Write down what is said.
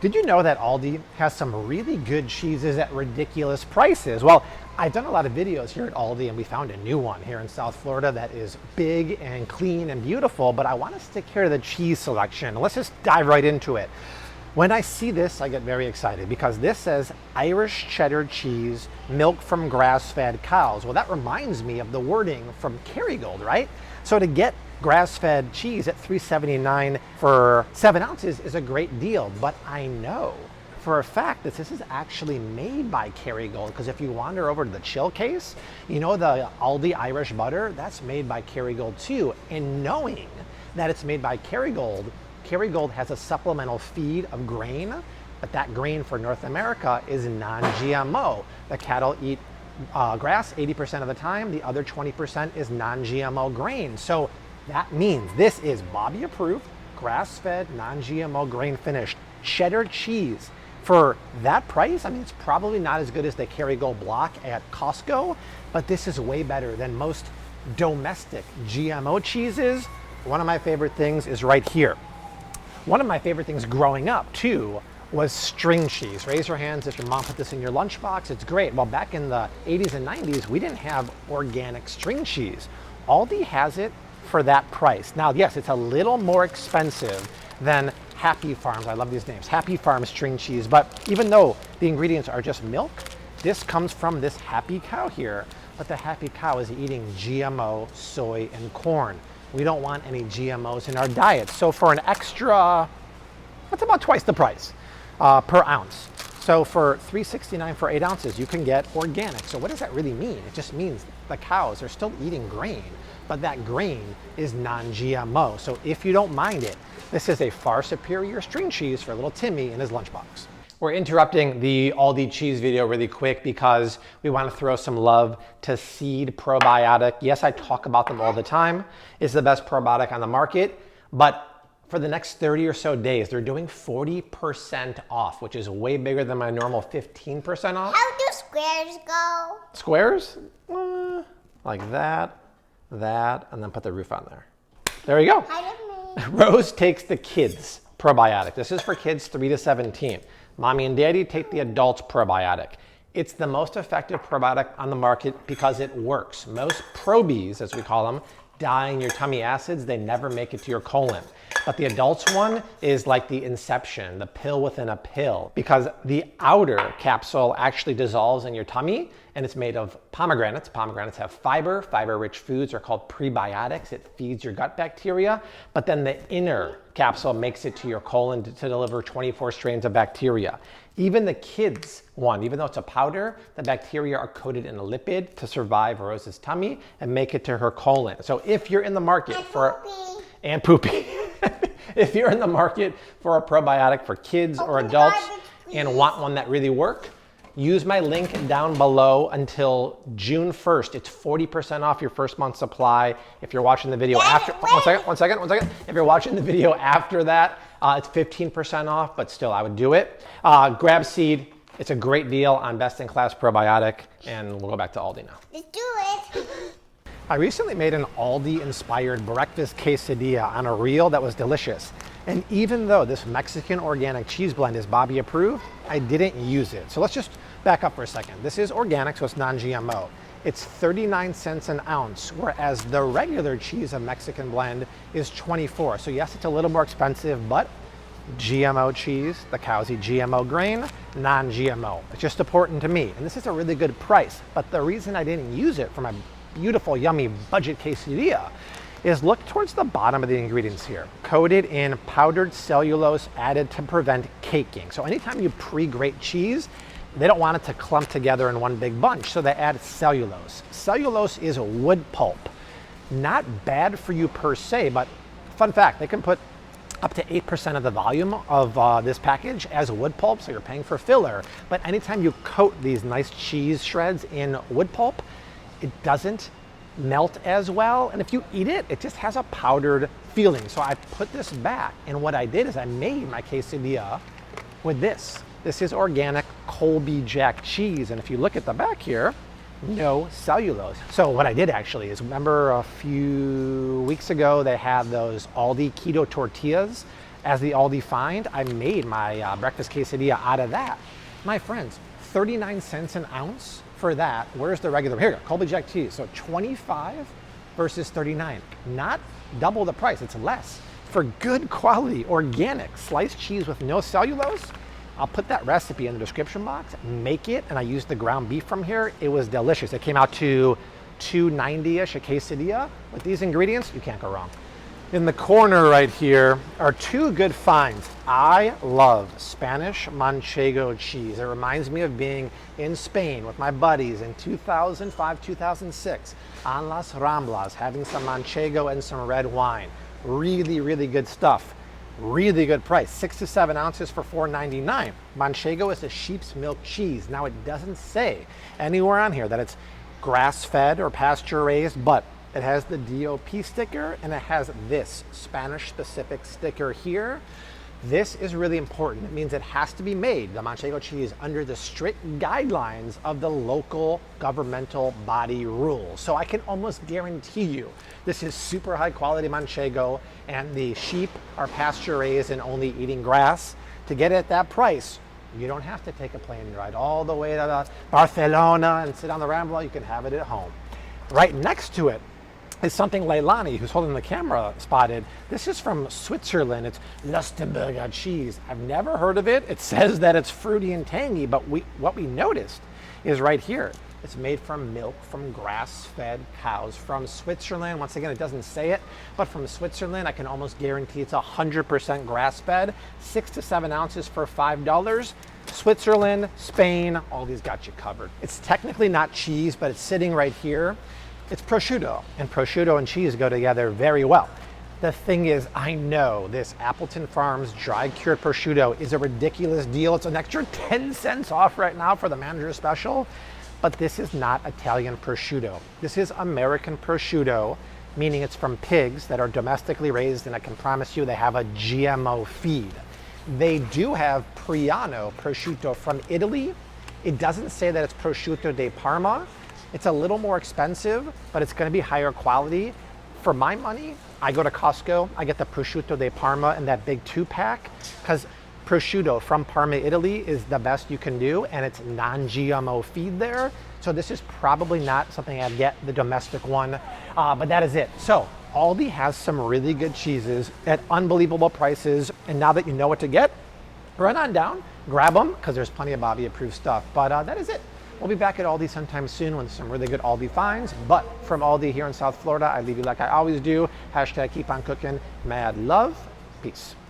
Did you know that Aldi has some really good cheeses at ridiculous prices? Well, I've done a lot of videos here at Aldi and we found a new one here in South Florida that is big and clean and beautiful, but I want to stick here to the cheese selection. Let's just dive right into it. When I see this, I get very excited because this says Irish cheddar cheese, milk from grass-fed cows. Well, that reminds me of the wording from Kerrygold, right? So to get grass-fed cheese at $3.79 for 7 ounces is a great deal, but I know for a fact that this is actually made by Kerrygold, because if you wander over to the chill case, you know the Aldi Irish butter, that's made by Kerrygold too. And knowing that it's made by Kerrygold, Kerrygold has a supplemental feed of grain, but that grain for North America is non-GMO. The cattle eat grass 80% of the time, the other 20% is non-GMO grain. So that means this is Bobby approved, grass-fed, non-GMO grain finished cheddar cheese. For that price, I mean, it's probably not as good as the Kerrygold block at Costco, but this is way better than most domestic GMO cheeses. One of my favorite things is right here. One of my favorite things growing up too was string cheese. Raise your hands if your mom put this in your lunchbox. It's great. Well, back in the 80s and 90s, we didn't have organic string cheese. Aldi has it for that price. Now, yes, it's a little more expensive than Happy Farms. I love these names. Happy Farms string cheese. But even though the ingredients are just milk, this comes from this happy cow here. But the happy cow is eating GMO soy and corn. We don't want any GMOs in our diet. So for an extra, that's about twice the price per ounce. So for $3.69 for 8 ounces, you can get organic. So what does that really mean? It just means the cows are still eating grain, but that grain is non-GMO. So if you don't mind it, this is a far superior string cheese for little Timmy in his lunchbox. We're interrupting the Aldi cheese video really quick because we want to throw some love to Seed Probiotic. Yes, I talk about them all the time. It's the best probiotic on the market, but for the next 30 or so days, they're doing 40% off, which is way bigger than my normal 15% off. How do squares go? Squares? Like that, and then put the roof on there. There you go. Rose takes the kids probiotic. This is for kids 3 to 17. Mommy and daddy take the adult probiotic. It's the most effective probiotic on the market because it works. Most probies, as we call them, die in your tummy acids. They never make it to your colon. But the adults one is like the inception, the pill within a pill, because the outer capsule actually dissolves in your tummy and it's made of pomegranates. Pomegranates have fiber. Fiber-rich foods are called prebiotics. It feeds your gut bacteria. But then the inner capsule makes it to your colon to deliver 24 strains of bacteria. Even the kids one, even though it's a powder, the bacteria are coated in a lipid to survive Rose's tummy and make it to her colon. So if you're in the market and poopy. If you're in the market for a probiotic for kids or adults and want one that really works, use my link down below until June 1st. It's 40% off your first month supply. If you're watching the video after, one second. If you're watching the video after that, it's 15% off, but still I would do it. Grab Seed. It's a great deal on best-in-class probiotic, and we'll go back to Aldi now. Let's do it. I recently made an Aldi-inspired breakfast quesadilla on a reel that was delicious. And even though this Mexican organic cheese blend is Bobby approved, I didn't use it. So let's just back up for a second. This is organic, so it's non-GMO. It's 39 cents an ounce, whereas the regular cheese of Mexican blend is 24. So yes, it's a little more expensive, but GMO cheese, the cows eat GMO grain, non-GMO. It's just important to me. And this is a really good price. But the reason I didn't use it for my beautiful, yummy budget quesadilla is look towards the bottom of the ingredients here. Coated in powdered cellulose added to prevent caking. So anytime you pre-grate cheese, they don't want it to clump together in one big bunch, so they add cellulose. Cellulose is a wood pulp. Not bad for you per se, but fun fact, they can put up to 8% of the volume of this package as wood pulp, so you're paying for filler. But anytime you coat these nice cheese shreds in wood pulp, it doesn't melt as well, and if you eat it, it just has a powdered feeling. So I put this back, and what I did is I made my quesadilla with this. This is organic Colby Jack cheese, and if you look at the back here, no cellulose. So what I did actually is, remember a few weeks ago they had those Aldi keto tortillas, as the Aldi find, I made my breakfast quesadilla out of that. My friends, 39 cents an ounce for that. Where's the regular? Here, Colby Jack cheese. So 25 versus 39. Not double the price, it's less. For good quality, organic sliced cheese with no cellulose, I'll put that recipe in the description box. Make it, and I used the ground beef from here. It was delicious. It came out to $2.90-ish a quesadilla. With these ingredients, you can't go wrong. In the corner right here are two good finds. I love Spanish Manchego cheese. It reminds me of being in Spain with my buddies in 2005, 2006 on Las Ramblas, having some Manchego and some red wine. Really, really good stuff. Really good price, 6 to 7 ounces for $4.99. Manchego is a sheep's milk cheese. Now it doesn't say anywhere on here that it's grass-fed or pasture-raised, but it has the DOP sticker and it has this Spanish-specific sticker here. This is really important. It means it has to be made, the Manchego cheese, under the strict guidelines of the local governmental body rules. So I can almost guarantee you this is super high quality Manchego, and the sheep are pasture raised and only eating grass. To get it at that price, you don't have to take a plane ride all the way to Barcelona and sit on the Rambla. You can have it at home. Right next to it is something Leilani, who's holding the camera, spotted. This is from Switzerland. It's Lustenberger cheese. I've never heard of it. It says that it's fruity and tangy, but what we noticed is right here. It's made from milk from grass-fed cows from Switzerland. Once again, it doesn't say it, but from Switzerland, I can almost guarantee it's 100% grass-fed. 6 to 7 ounces for $5. Switzerland, Spain, all these got you covered. It's technically not cheese, but it's sitting right here. It's prosciutto, and prosciutto and cheese go together very well. The thing is, I know this Appleton Farms dry cured prosciutto is a ridiculous deal. It's an extra 10 cents off right now for the manager special, but this is not Italian prosciutto. This is American prosciutto, meaning it's from pigs that are domestically raised, and I can promise you they have a GMO feed. They do have Priano prosciutto from Italy. It doesn't say that it's prosciutto di Parma. It's a little more expensive, but it's gonna be higher quality. For my money, I go to Costco, I get the prosciutto di Parma in that big 2-pack, because prosciutto from Parma, Italy is the best you can do, and it's non-GMO feed there. So this is probably not something I'd get the domestic one, but that is it. So Aldi has some really good cheeses at unbelievable prices, and now that you know what to get, run on down, grab them, because there's plenty of Bobby approved stuff, but that is it. We'll be back at Aldi sometime soon with some really good Aldi finds. But from Aldi here in South Florida, I leave you like I always do. # keep on cooking. Mad love. Peace.